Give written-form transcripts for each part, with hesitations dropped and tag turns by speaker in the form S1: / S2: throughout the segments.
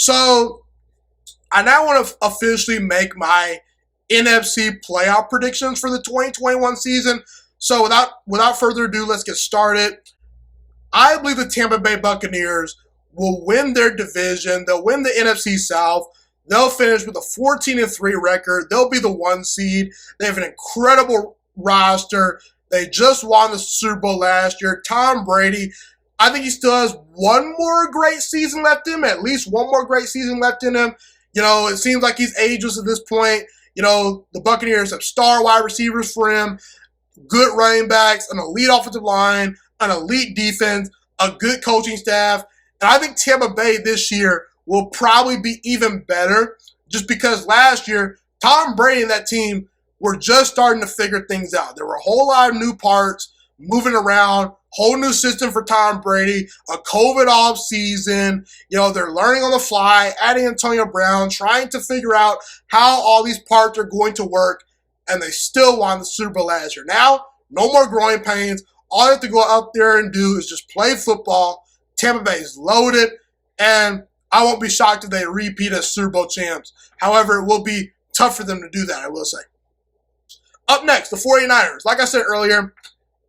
S1: So I now want to officially make my NFC playoff predictions for the 2021 season. So without further ado, let's get started. I believe the Tampa Bay Buccaneers will win their division. They'll win the NFC South. They'll finish with a 14-3 record. They'll be the 1 seed. They have an incredible roster. They just won the Super Bowl last year. Tom Brady, I think he still has one more great season left in him, at least one more great season left in him. It seems like he's ageless at this point. The Buccaneers have star wide receivers for him, good running backs, an elite offensive line, an elite defense, a good coaching staff. And I think Tampa Bay this year will probably be even better just because last year, Tom Brady and that team were just starting to figure things out. There were a whole lot of new parts moving around, whole new system for Tom Brady, a COVID off season. They're learning on the fly, adding Antonio Brown, trying to figure out how all these parts are going to work, and they still won the Super Bowl last year. Now, no more growing pains. All you have to go out there and do is just play football. Tampa Bay is loaded, and I won't be shocked if they repeat as Super Bowl champs. However, it will be tough for them to do that, I will say. Up next, the 49ers. Like I said earlier,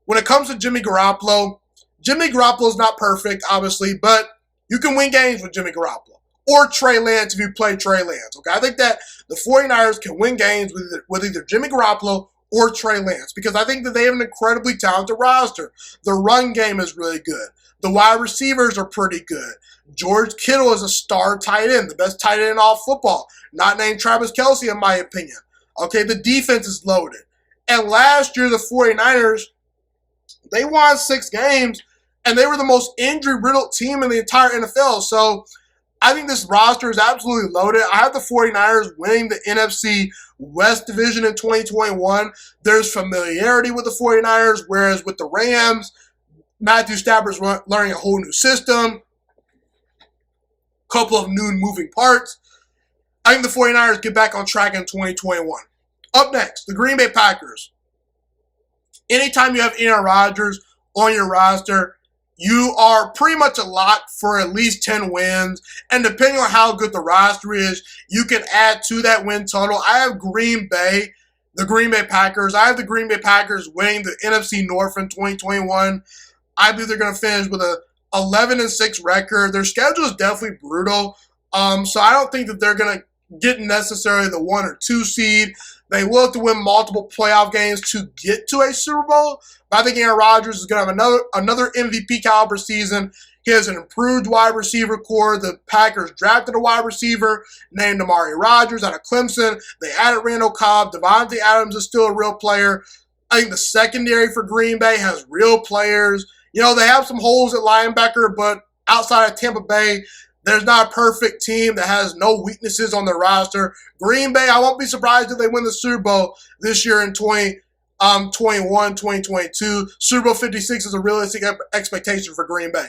S1: when it comes to Jimmy Garoppolo is not perfect, obviously, but you can win games with Jimmy Garoppolo. Or Trey Lance if you play Trey Lance. Okay, I think that the 49ers can win games with either Jimmy Garoppolo or Trey Lance because I think that they have an incredibly talented roster. The run game is really good. The wide receivers are pretty good. George Kittle is a star tight end, the best tight end in all football, not named Travis Kelce in my opinion. Okay, the defense is loaded. And last year, the 49ers, they won 6 games, and they were the most injury-riddled team in the entire NFL. So I think this roster is absolutely loaded. I have the 49ers winning the NFC West Division in 2021. There's familiarity with the 49ers, whereas with the Rams, Matthew Stafford's learning a whole new system, couple of new moving parts. I think the 49ers get back on track in 2021. Up next, the Green Bay Packers. Anytime you have Aaron Rodgers on your roster, you are pretty much a lock for at least 10 wins. And depending on how good the roster is, you can add to that win total. I have the Green Bay Packers. I have the Green Bay Packers winning the NFC North in 2021. I believe they're going to finish with a 11-6 record. Their schedule is definitely brutal. So I don't think that they're going to get necessarily the 1 or 2 seed. They will have to win multiple playoff games to get to a Super Bowl. But I think Aaron Rodgers is going to have another MVP caliber season. He has an improved wide receiver core. The Packers drafted a wide receiver named Amari Rodgers out of Clemson. They added Randall Cobb. Devontae Adams is still a real player. I think the secondary for Green Bay has real players. They have some holes at linebacker, but outside of Tampa Bay, there's not a perfect team that has no weaknesses on their roster. Green Bay, I won't be surprised if they win the Super Bowl this year in 2021, 2022. Super Bowl 56 is a realistic expectation for Green Bay.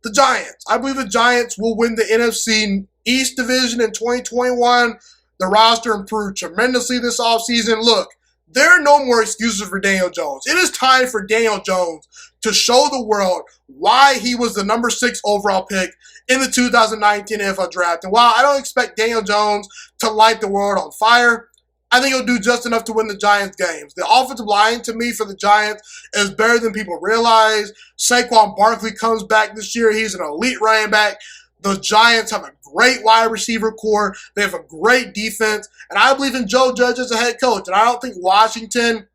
S1: The Giants. I believe the Giants will win the NFC East Division in 2021. The roster improved tremendously this offseason. Look, there are no more excuses for Daniel Jones. It is time for Daniel Jones to show the world why he was the number 6 overall pick in the 2019 NFL Draft. And while I don't expect Daniel Jones to light the world on fire, I think he'll do just enough to win the Giants games. The offensive line, to me, for the Giants is better than people realize. Saquon Barkley comes back this year. He's an elite running back. The Giants have a great wide receiver core. They have a great defense. And I believe in Joe Judge as a head coach. And I don't think Washington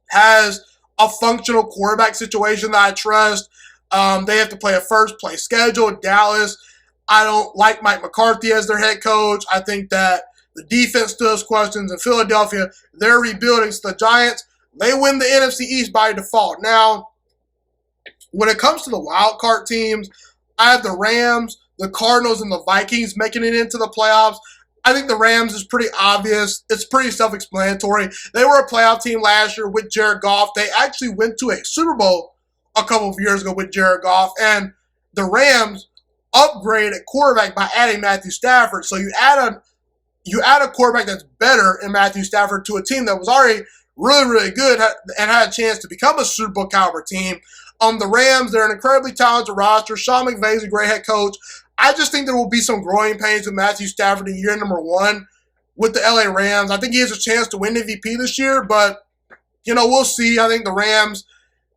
S1: has a functional quarterback situation that I trust. They have to play a first-place schedule. Dallas, I don't like Mike McCarthy as their head coach. I think that the defense still has questions. In Philadelphia, they're rebuilding. So the Giants, they win the NFC East by default. Now, when it comes to the wild card teams, I have the Rams, the Cardinals, and the Vikings making it into the playoffs. I think the Rams is pretty obvious. It's pretty self-explanatory. They were a playoff team last year with Jared Goff. They actually went to a Super Bowl a couple of years ago with Jared Goff. And the Rams upgraded at quarterback by adding Matthew Stafford. So you add a quarterback that's better in Matthew Stafford to a team that was already really, really good and had a chance to become a Super Bowl caliber team. The Rams, they're an incredibly talented roster. Sean McVay's a great head coach. I just think there will be some growing pains with Matthew Stafford in year number 1 with the LA Rams. I think he has a chance to win MVP this year, but, we'll see. I think the Rams,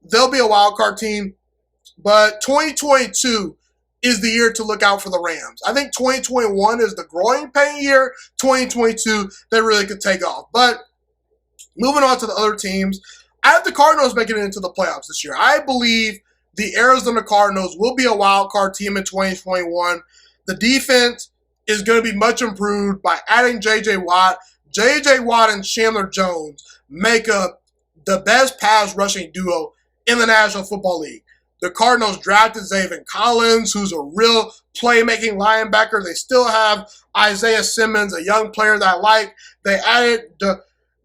S1: they'll be a wild card team. But 2022 is the year to look out for the Rams. I think 2021 is the growing pain year. 2022, they really could take off. But moving on to the other teams, I have the Cardinals making it into the playoffs this year. I believe the Arizona Cardinals will be a wild card team in 2021. The defense is going to be much improved by adding J.J. Watt. J.J. Watt and Chandler Jones make up the best pass rushing duo in the National Football League. The Cardinals drafted Zaven Collins, who's a real playmaking linebacker. They still have Isaiah Simmons, a young player that I like. They added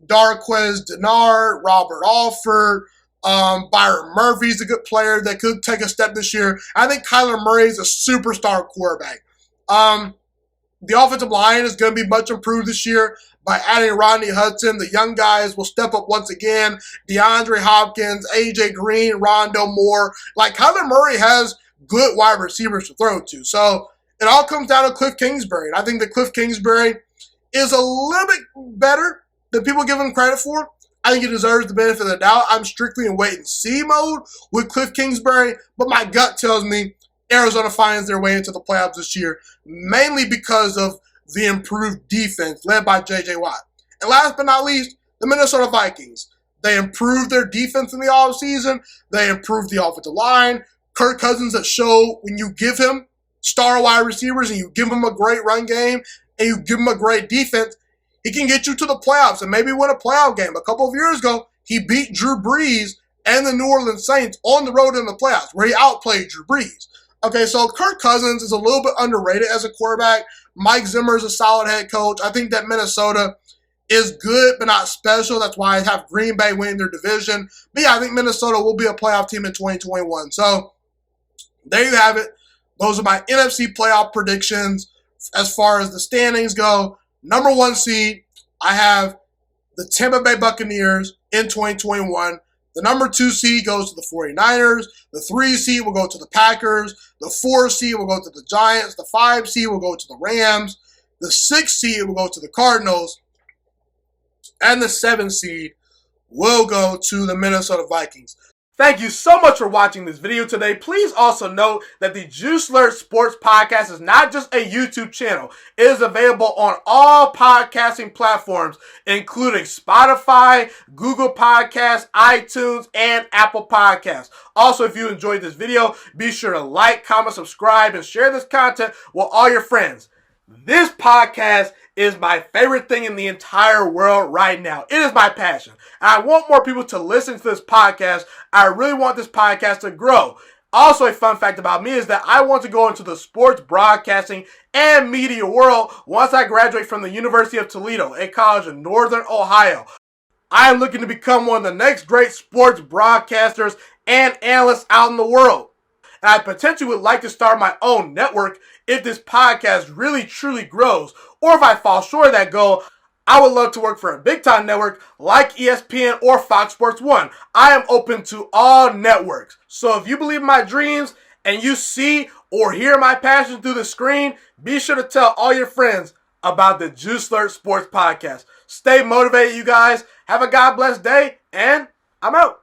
S1: Darquez Denard, Robert Alford, Byron Murphy's a good player that could take a step this year. I think Kyler Murray is a superstar quarterback. The offensive line is going to be much improved this year by adding Rodney Hudson. The young guys will step up once again. DeAndre Hopkins, A.J. Green, Rondo Moore. Kyler Murray has good wide receivers to throw to. So it all comes down to Cliff Kingsbury. And I think that Cliff Kingsbury is a little bit better than people give him credit for. I think he deserves the benefit of the doubt. I'm strictly in wait-and-see mode with Cliff Kingsbury, but my gut tells me Arizona finds their way into the playoffs this year, mainly because of the improved defense led by J.J. Watt. And last but not least, the Minnesota Vikings. They improved their defense in the offseason. They improved the offensive line. Kirk Cousins that showed when you give him star wide receivers and you give him a great run game and you give him a great defense, he can get you to the playoffs and maybe win a playoff game. A couple of years ago, he beat Drew Brees and the New Orleans Saints on the road in the playoffs, where he outplayed Drew Brees. Okay, so Kirk Cousins is a little bit underrated as a quarterback. Mike Zimmer is a solid head coach. I think that Minnesota is good but not special. That's why I have Green Bay winning their division. But yeah, I think Minnesota will be a playoff team in 2021. So there you have it. Those are my NFC playoff predictions as far as the standings go. Number 1 seed, I have the Tampa Bay Buccaneers in 2021. The number 2 seed goes to the 49ers. The 3 seed will go to the Packers. The 4 seed will go to the Giants. The 5 seed will go to the Rams. The 6 seed will go to the Cardinals. And the 7 seed will go to the Minnesota Vikings. Thank you so much for watching this video today. Please also note that the Juice Alert Sports Podcast is not just a YouTube channel. It is available on all podcasting platforms, including Spotify, Google Podcasts, iTunes, and Apple Podcasts. Also, if you enjoyed this video, be sure to like, comment, subscribe, and share this content with all your friends. This podcast is my favorite thing in the entire world right now. It is my passion. And I want more people to listen to this podcast. I really want this podcast to grow. Also, a fun fact about me is that I want to go into the sports broadcasting and media world once I graduate from the University of Toledo, a college in Northern Ohio. I am looking to become one of the next great sports broadcasters and analysts out in the world. And I potentially would like to start my own network if this podcast really truly grows. Or if I fall short of that goal, I would love to work for a big-time network like ESPN or Fox Sports 1. I am open to all networks. So if you believe in my dreams and you see or hear my passion through the screen, be sure to tell all your friends about the Juice Alert Sports Podcast. Stay motivated, you guys. Have a God bless day, and I'm out.